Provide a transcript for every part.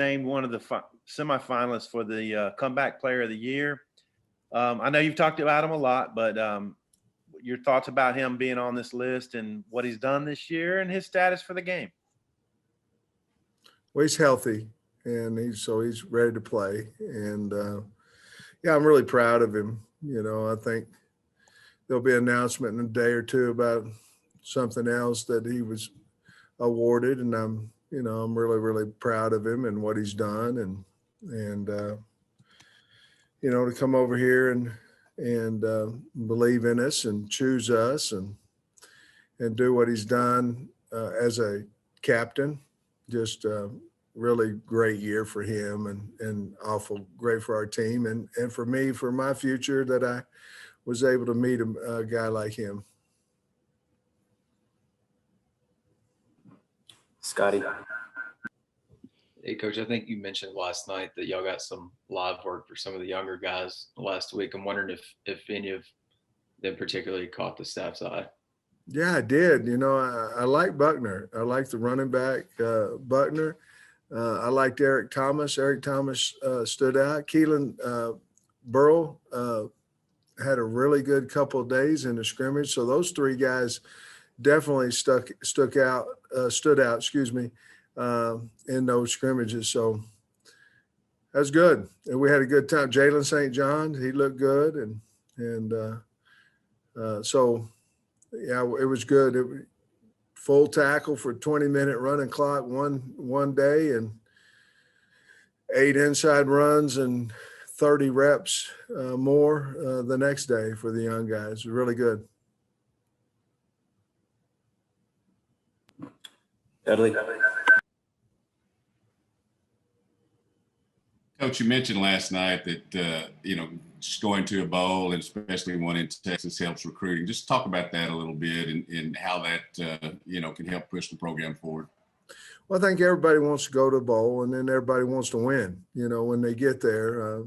named one of the semifinalists for the Comeback Player of the Year. I know you've talked about him a lot, but your thoughts about him being on this list and what he's done this year and his status for the game. Well, he's healthy, and he's ready to play. And, yeah, I'm really proud of him. You know, I think there'll be an announcement in a day or two about something else that he was awarded, and I'm really, really proud of him and what he's done. And to come over here and believe in us and choose us and do what he's done as a captain. Just really great year for him and awful great for our team and for me, for my future, that I was able to meet a guy like him. Scotty. Hey, Coach, I think you mentioned last night that y'all got some live work for some of the younger guys last week. I'm wondering if any of them particularly caught the staff's eye. Yeah, I did. I like Buckner. I like the running back, Buckner. I liked Eric Thomas. Eric Thomas stood out. Keelan Burrow had a really good couple of days in the scrimmage. So those three guys definitely stood out, in those scrimmages. So that's good. And we had a good time. Jalen St. John, he looked good. So, yeah, it was good. Full tackle for 20-minute running clock one day, and 8 inside runs and 30 reps more the next day for the young guys. Really good. Dudley. Coach, you mentioned last night that, just going to a bowl, and especially one in Texas, helps recruiting. Just talk about that a little bit and how that, can help push the program forward. Well, I think everybody wants to go to a bowl, and then everybody wants to win, when they get there.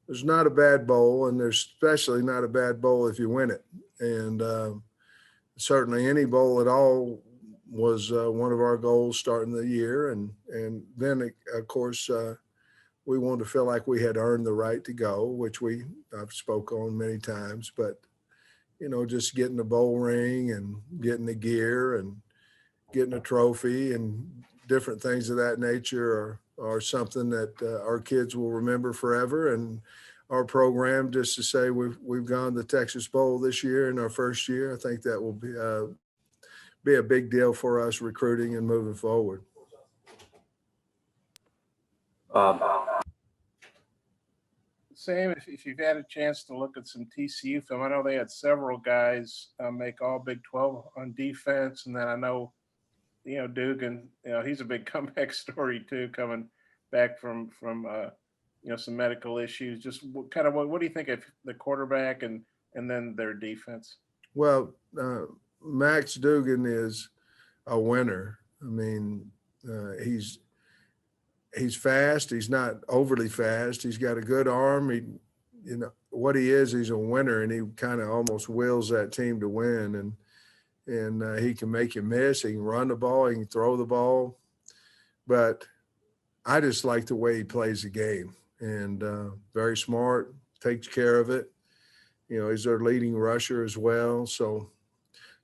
There's not a bad bowl, and there's especially not a bad bowl if you win it. And certainly any bowl at all was one of our goals starting the year. And then, of course, we wanted to feel like we had earned the right to go, which I've spoke on many times. But, just getting the bowl ring and getting the gear and getting a trophy and different things of that nature are something that our kids will remember forever. And our program, just to say we've gone to the Texas Bowl this year in our first year, I think that will be a big deal for us recruiting and moving forward. Sam, if you've had a chance to look at some TCU film, I know they had several guys make all Big 12 on defense, and then I know, Dugan, he's a big comeback story too, coming back from some medical issues. Just what do you think of the quarterback and then their defense? Well, Max Dugan is a winner. I mean, he's fast. He's not overly fast. He's got a good arm. He's a winner, and he kind of almost wills that team to win. And he can make you miss. He can run the ball. He can throw the ball. But I just like the way he plays the game, and very smart, takes care of it. He's their leading rusher as well. So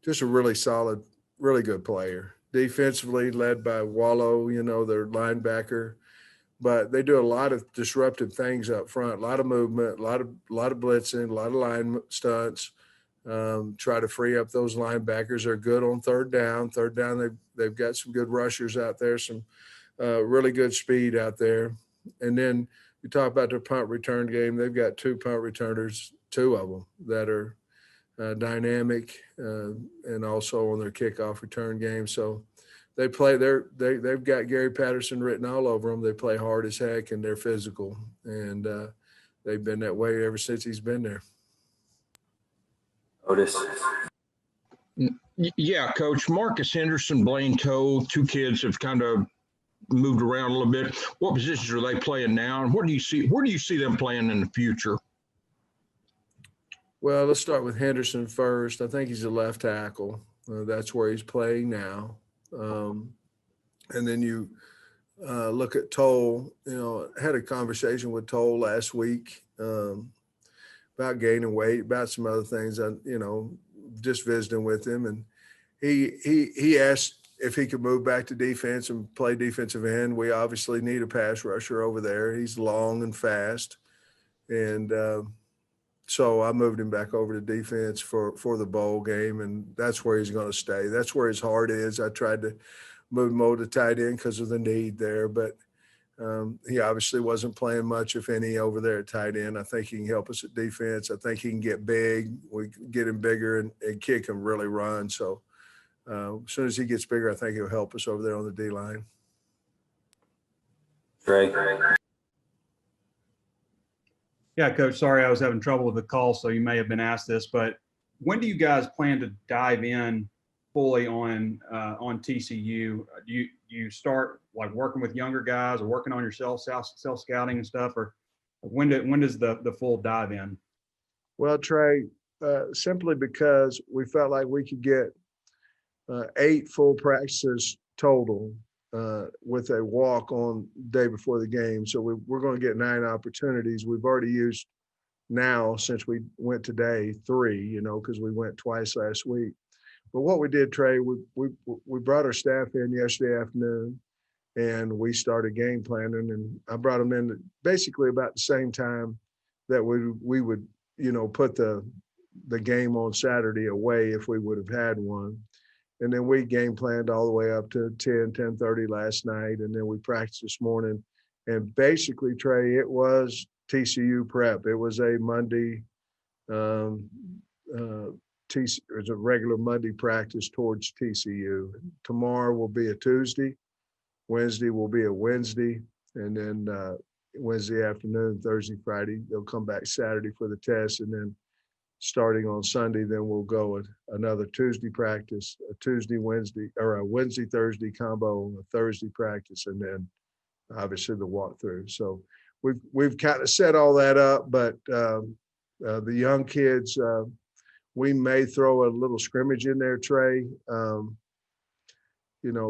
just a really solid, really good player. Defensively led by Wallow, their linebacker. But they do a lot of disruptive things up front, a lot of movement, a lot of blitzing, a lot of line stunts. Try to free up those linebackers. They're good on third down. They've got some good rushers out there, some really good speed out there. And then you talk about their punt return game. They've got 2 punt returners, 2 of them that are dynamic, and also on their kickoff return game. So they play. They've got Gary Patterson written all over them. They play hard as heck, and they're physical, and they've been that way ever since he's been there. Otis. Yeah, Coach. Marcus Henderson, Blaine Toe, 2 kids have kind of moved around a little bit. What positions are they playing now, and where do you see them playing in the future? Well, let's start with Henderson first. I think he's a left tackle. That's where he's playing now. And then you look at Toll. I had a conversation with Toll last week about gaining weight, about some other things. Just visiting with him, and he asked if he could move back to defense and play defensive end. We obviously need a pass rusher over there. He's long and fast, and so I moved him back over to defense for the bowl game, and that's where he's going to stay. That's where his heart is. I tried to move him over to tight end because of the need there, but he obviously wasn't playing much, if any, over there at tight end. I think he can help us at defense. I think he can get big. We get him bigger, and kid can really run. So as soon as he gets bigger, I think he'll help us over there on the D line. Great. Yeah, Coach, sorry I was having trouble with the call, so you may have been asked this, but when do you guys plan to dive in fully on TCU? Do you start like working with younger guys or working on your self scouting and stuff, or when does the full dive in? Well, Trey, simply because we felt like we could get 8 full practices total with a walk on day before the game. So we're going to get 9 opportunities. We've already used now, since we went today, 3, because we went twice last week. But what we did, Trey, we brought our staff in yesterday afternoon, and we started game planning. And I brought them in basically about the same time that we would, put the game on Saturday away if we would have had one. And then we game planned all the way up to 10:30 last night. And then we practiced this morning. And basically, Trey, it was TCU prep. It was a Monday, it was a regular Monday practice towards TCU. Tomorrow will be a Tuesday. Wednesday will be a Wednesday. And then Wednesday afternoon, Thursday, Friday, they'll come back Saturday for the test. And then starting on Sunday, then we'll go with another Tuesday practice, a Tuesday, Wednesday, or a Wednesday, Thursday combo, a Thursday practice, and then obviously the walkthrough. So we've kind of set all that up, but the young kids, we may throw a little scrimmage in there, Trey,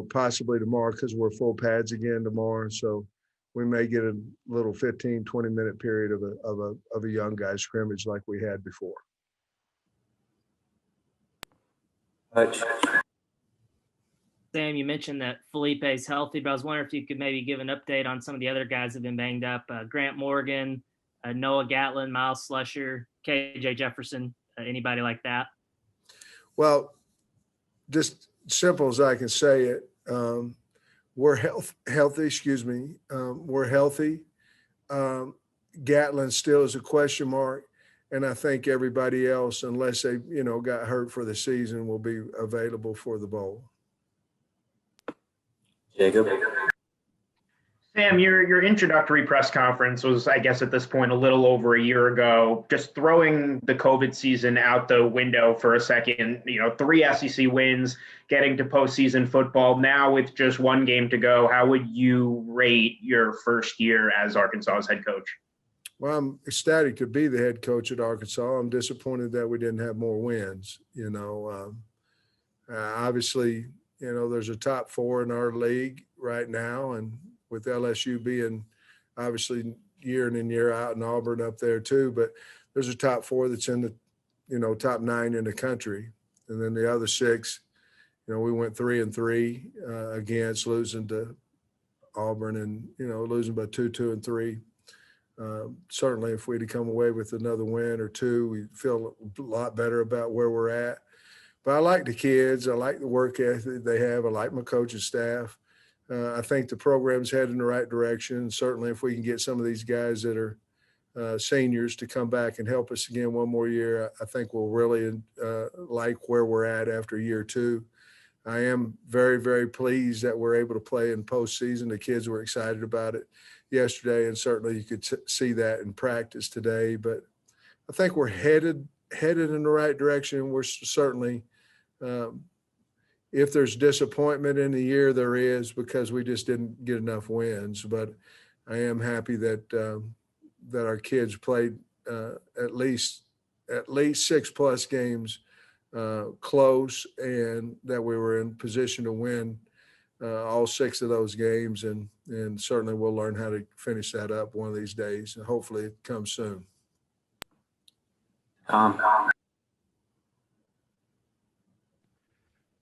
possibly tomorrow, because we're full pads again tomorrow. So we may get a little 15, 20-minute period of a young guy scrimmage like we had before. Sam, you mentioned that Felipe's healthy, but I was wondering if you could maybe give an update on some of the other guys that have been banged up. Grant Morgan, Noah Gatlin, Miles Slusher, KJ Jefferson, anybody like that? Well, just simple as I can say it, we're healthy. We're healthy. Gatlin still is a question mark. And I think everybody else, unless they, got hurt for the season, will be available for the bowl. Jacob. Sam, your introductory press conference was, I guess, at this point, a little over a year ago. Just throwing the COVID season out the window for a second, 3 SEC wins, getting to postseason football. Now with just 1 game to go, how would you rate your first year as Arkansas's head coach? Well, I'm ecstatic to be the head coach at Arkansas. I'm disappointed that we didn't have more wins. Obviously, there's a top 4 in our league right now, and with LSU being obviously year in and year out, and Auburn up there too. But there's a top 4 that's in the top 9 in the country, and then the other 6. We went 3-3 against, losing to Auburn, and losing by 2, 2, and 3. Certainly, if we'd come away with another win or 2, we feel a lot better about where we're at. But I like the kids. I like the work ethic they have. I like my coaching staff. I think the program's headed in the right direction. Certainly, if we can get some of these guys that are seniors to come back and help us again one more year, I think we'll really like where we're at after year 2. I am very, very pleased that we're able to play in postseason. The kids were excited about it yesterday, and certainly you could see that in practice today. But I think we're headed in the right direction. We're certainly, if there's disappointment in the year, there is, because we just didn't get enough wins. But I am happy that our kids played at least 6+ games close, and that we were in position to win all 6 of those games, and certainly we'll learn how to finish that up one of these days. And hopefully it comes soon.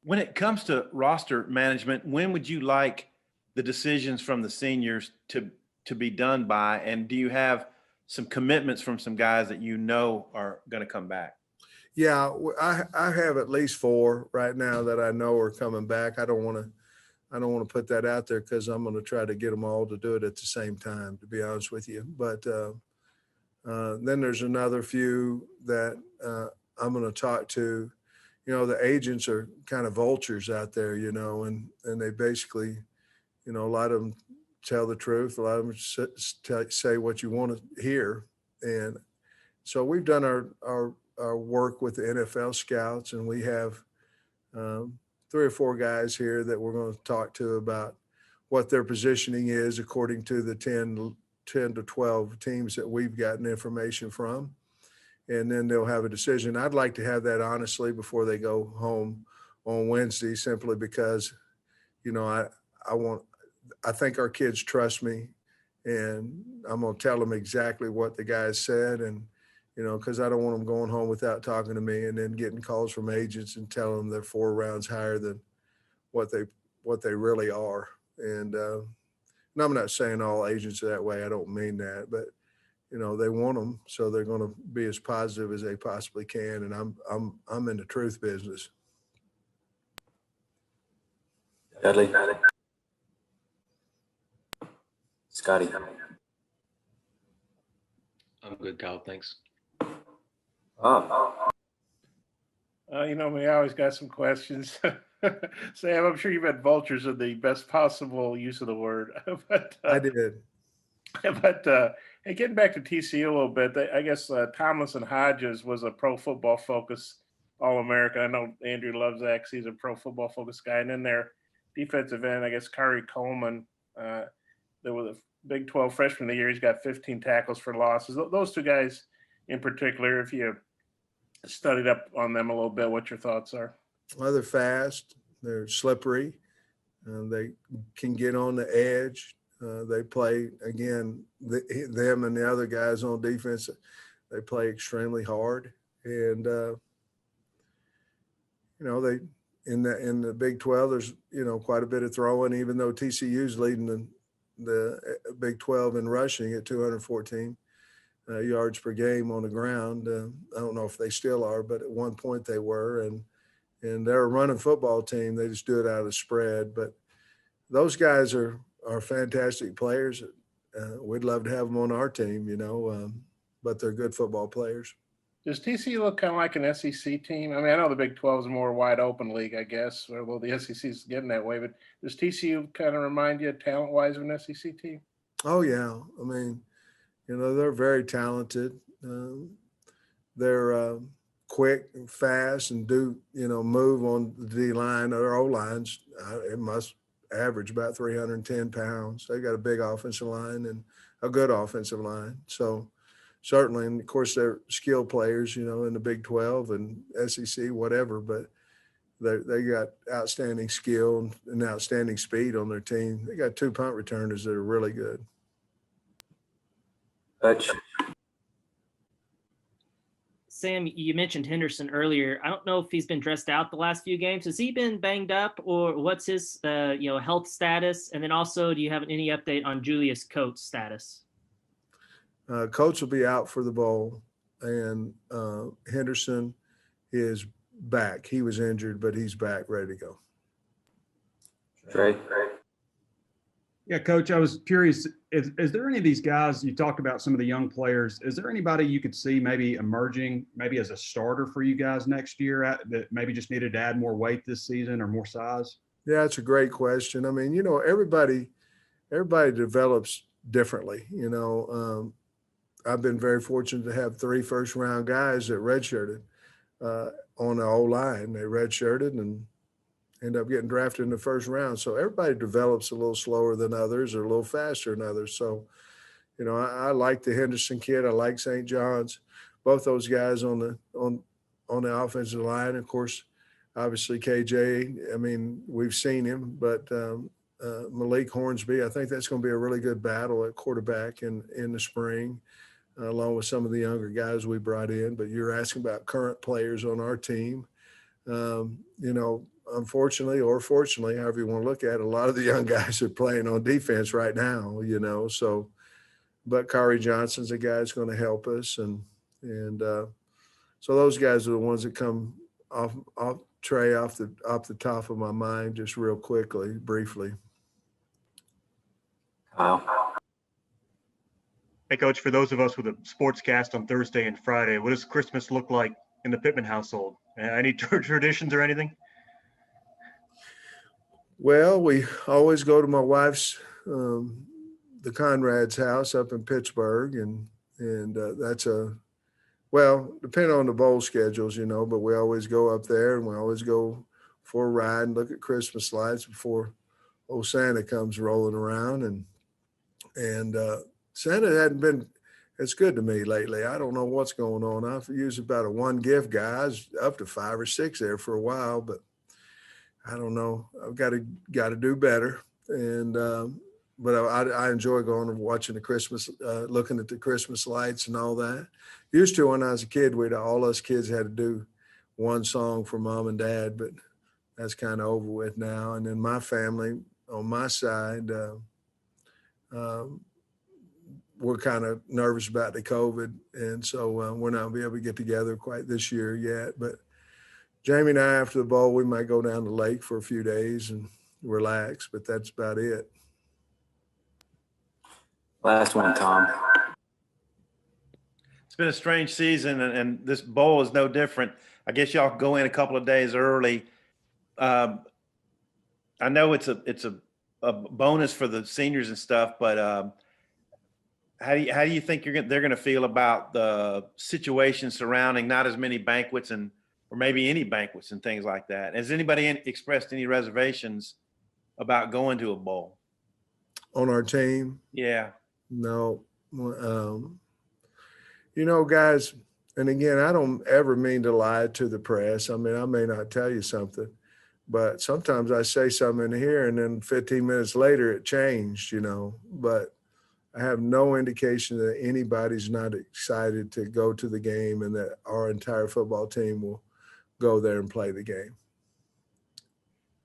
When it comes to roster management, when would you like the decisions from the seniors to be done by? And do you have some commitments from some guys that you know are going to come back? Yeah, I have at least 4 right now that I know are coming back. I don't want to put that out there because I'm going to try to get them all to do it at the same time, to be honest with you. But then there's another few that I'm going to talk to. You know, the agents are kind of vultures out there, you know, and they basically, you know, a lot of them tell the truth. A lot of them say what you want to hear. And so we've done our work with the NFL scouts, and we have 3 or 4 guys here that we're going to talk to about what their positioning is according to the 10 to 12 teams that we've gotten information from. And then they'll have a decision. I'd like to have that honestly before they go home on Wednesday, simply because, you know, I think our kids trust me, and I'm going to tell them exactly what the guys said. And, you know, because I don't want them going home without talking to me and then getting calls from agents and telling them they're 4 rounds higher than what they really are. And I'm not saying all agents are that way. I don't mean that, but you know, they want them, so they're going to be as positive as they possibly can. And I'm in the truth business. Dudley. Scotty. I'm good, Kyle. Thanks. You know me, I always got some questions. Sam, I'm sure you've had vultures in the best possible use of the word. But I did. But hey, getting back to TCU a little bit, I guess Tomlinson Hodges was a Pro Football Focus All-American. I know Andrew loves that because he's a Pro Football Focus guy. And then their defensive end, I guess Kari Coleman, there was a Big 12 freshman of the year. He's got 15 tackles for losses. Those 2 guys in particular, if you studied up on them a little bit, what your thoughts are? Well, they're fast. They're slippery. They can get on the edge. They play, again, them and the other guys on defense, they play extremely hard. And, you know, they in the Big 12, there's, you know, quite a bit of throwing, even though TCU's leading the Big 12 in rushing at 214 yards per game on the ground. I don't know if they still are, but at one point they were. And they're a running football team. They just do it out of spread. But those guys are fantastic players. We'd love to have them on our team, you know, but they're good football players. Does TCU look kind of like an SEC team? I mean, I know the Big 12 is a more wide open league, I guess, although the SEC is getting that way. But does TCU kind of remind you, talent-wise, of an SEC team? Oh, yeah. I mean, you know, they're very talented. They're quick and fast and do, you know, move on the D-line or O-lines. It must average about 310 pounds. They got a big offensive line and a good offensive line. So certainly, and of course, they're skilled players, you know, in the Big 12 and SEC, whatever, but they got outstanding skill and outstanding speed on their team. They got 2 punt returners that are really good. Coach. Sam, you mentioned Henderson earlier. I don't know if he's been dressed out the last few games. Has he been banged up, or what's his health status? And then also, do you have any update on Julius Coates' status? Coates will be out for the bowl, and Henderson is back. He was injured, but he's back, ready to go. Trey. Yeah, Coach, I was curious, is there any of these guys, you talked about some of the young players, is there anybody you could see maybe emerging, maybe as a starter for you guys next year that maybe just needed to add more weight this season or more size? Yeah, it's a great question. I mean, you know, everybody develops differently. You know, I've been very fortunate to have 3 first-round guys that redshirted on the O-line. They redshirted and end up getting drafted in the first round. So everybody develops a little slower than others or a little faster than others. So, you know, I like the Henderson kid. I like St. John's. Both those guys on the offensive line. Of course, obviously KJ, I mean, we've seen him, but Malik Hornsby, I think that's going to be a really good battle at quarterback in the spring, along with some of the younger guys we brought in. But you're asking about current players on our team. Unfortunately or fortunately, however you want to look at it, a lot of the young guys are playing on defense right now, so, but Kari Johnson's a guy that's going to help us. And so those guys are the ones that come off the top of my mind, just real quickly, briefly. Kyle. Hey, Coach, for those of us with a sports cast on Thursday and Friday, what does Christmas look like in the Pittman household? Any traditions or anything? Well, we always go to my wife's, the Conrad's house up in Pittsburgh, and that's depending on the bowl schedules, but we always go up there, and we always go for a ride and look at Christmas lights before old Santa comes rolling around. And Santa hadn't been as good to me lately. I don't know what's going on. I've used about a one gift guy. I was up to 5 or 6 there for a while, but I don't know. I've got to do better. And but I enjoy going and watching the Christmas, looking at the Christmas lights and all that. Used to, when I was a kid, all us kids had to do one song for mom and dad, but that's kind of over with now. And then my family on my side, we're kind of nervous about the COVID, and so we're not going to be able to get together quite this year yet. But Jamie and I, after the bowl, we might go down to the lake for a few days and relax, but that's about it. Last one, Tom. It's been a strange season, and this bowl is no different. I guess y'all go in a couple of days early. I know it's a bonus for the seniors and stuff, but how do you think they're going to feel about the situation surrounding not as many banquets or maybe any banquets and things like that? Has anybody expressed any reservations about going to a bowl? On our team? Yeah. No. Guys, and again, I don't ever mean to lie to the press. I mean, I may not tell you something, but sometimes I say something in here and then 15 minutes later it changed, but I have no indication that anybody's not excited to go to the game and that our entire football team will go there and play the game.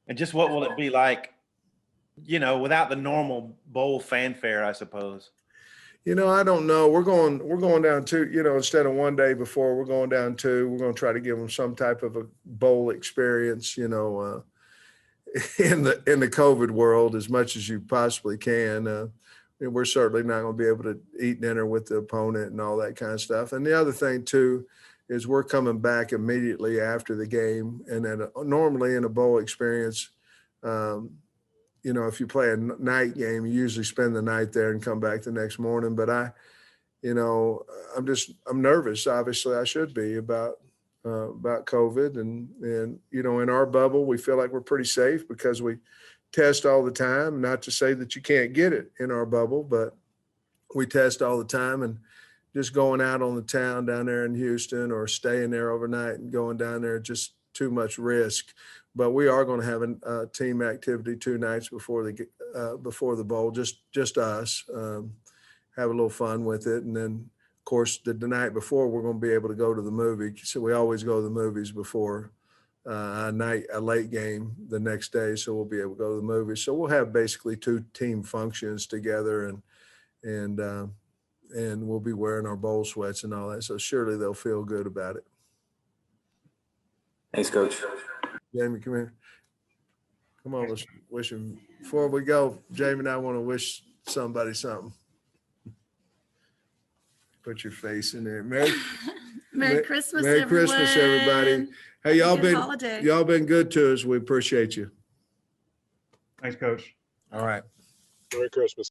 And just what will it be like, without the normal bowl fanfare, I suppose? I don't know. We're going down 2, instead of one day before, we're going down 2. We're going to try to give them some type of a bowl experience, in the COVID world as much as you possibly can. We're certainly not going to be able to eat dinner with the opponent and all that kind of stuff. And the other thing too is we're coming back immediately after the game. And then normally in a bowl experience, if you play a night game, you usually spend the night there and come back the next morning. But I'm nervous. Obviously I should be about COVID and, in our bubble, we feel like we're pretty safe because we test all the time. Not to say that you can't get it in our bubble, but we test all the time, and just going out on the town down there in Houston or staying there overnight and going down there, just too much risk. But we are going to have a team activity 2 nights before the bowl, just us, have a little fun with it. And then of course the night before we're going to be able to go to the movie. So we always go to the movies before a late game the next day. So we'll be able to go to the movies. So we'll have basically 2 team functions together, and we'll be wearing our bowl sweats and all that. So surely they'll feel good about it. Thanks, Coach. Jamie, come here. Come on, let's wish him. Before we go, Jamie and I want to wish somebody something. Put your face in there. Merry Christmas, Merry everyone. Christmas, everybody. Hey, y'all Good been good to us. We appreciate you. Thanks, Coach. All right. Merry Christmas.